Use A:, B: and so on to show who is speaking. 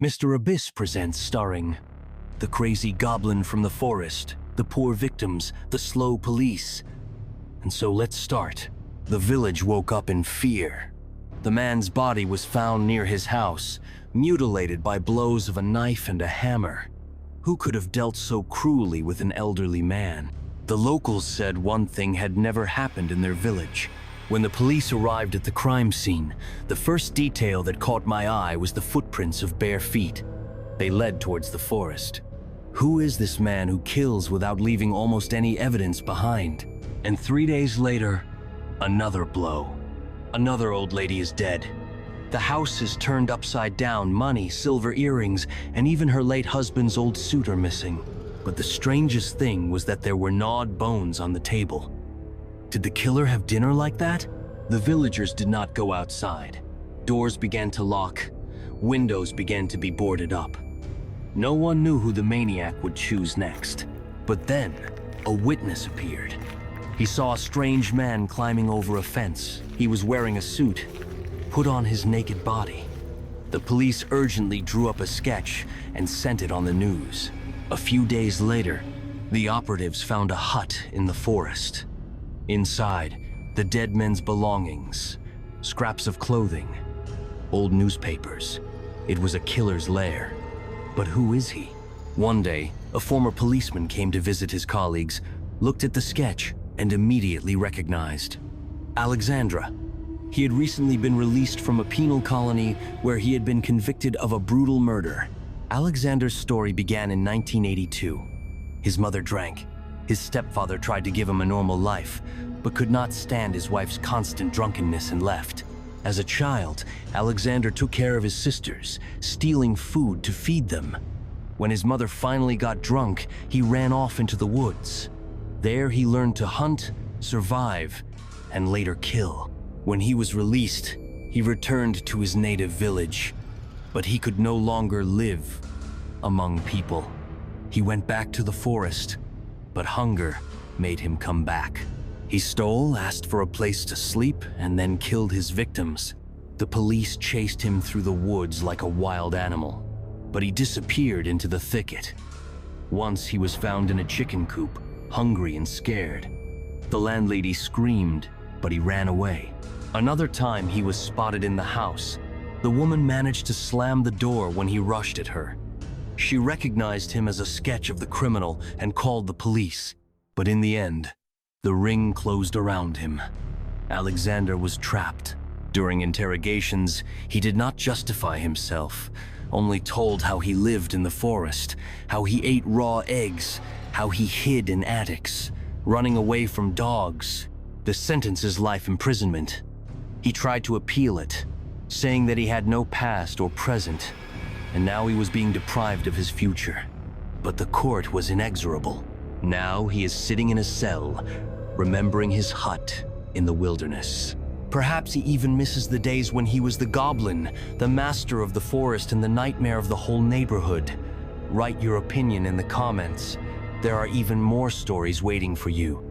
A: Mr. Abyss presents starring the crazy goblin from the forest, the poor victims, the slow police. And so let's start. The village woke up in fear. The man's body was found near his house, mutilated by blows of a knife and a hammer. Who could have dealt so cruelly with an elderly man? The locals said one thing had never happened in their village. When the police arrived at the crime scene, the first detail that caught my eye was the footprints of bare feet. They led towards the forest. Who is this man who kills without leaving almost any evidence behind? And 3 days later, another blow. Another old lady is dead. The house is turned upside down, money, silver earrings, and even her late husband's old suit are missing. But the strangest thing was that there were gnawed bones on the table. Did the killer have dinner like that? The villagers did not go outside. Doors began to lock. Windows began to be boarded up. No one knew who the maniac would choose next. But then, a witness appeared. He saw a strange man climbing over a fence. He was wearing a suit, put on his naked body. The police urgently drew up a sketch and sent it on the news. A few days later, the operatives found a hut in the forest. Inside, the dead man's belongings, scraps of clothing, old newspapers. It was a killer's lair. But who is he? One day, a former policeman came to visit his colleagues, looked at the sketch, and immediately recognized Alexandra. He had recently been released from a penal colony where he had been convicted of a brutal murder. Alexander's story began in 1982. His mother drank. His stepfather tried to give him a normal life, but could not stand his wife's constant drunkenness and left. As a child, Alexander took care of his sisters, stealing food to feed them. When his mother finally got drunk, he ran off into the woods. There he learned to hunt, survive, and later kill. When he was released, he returned to his native village, but he could no longer live among people. He went back to the forest, but hunger made him come back. He stole, asked for a place to sleep, and then killed his victims. The police chased him through the woods like a wild animal, but he disappeared into the thicket. Once he was found in a chicken coop, hungry and scared. The landlady screamed, but he ran away. Another time he was spotted in the house. The woman managed to slam the door when he rushed at her. She recognized him as a sketch of the criminal and called the police. But in the end, the ring closed around him. Alexander was trapped. During interrogations, he did not justify himself, only told how he lived in the forest, how he ate raw eggs, how he hid in attics, running away from dogs. The sentence is life imprisonment. He tried to appeal it, saying that he had no past or present, and now he was being deprived of his future. But the court was inexorable. Now he is sitting in a cell, remembering his hut in the wilderness. Perhaps he even misses the days when he was the goblin, the master of the forest and the nightmare of the whole neighborhood. Write your opinion in the comments. There are even more stories waiting for you.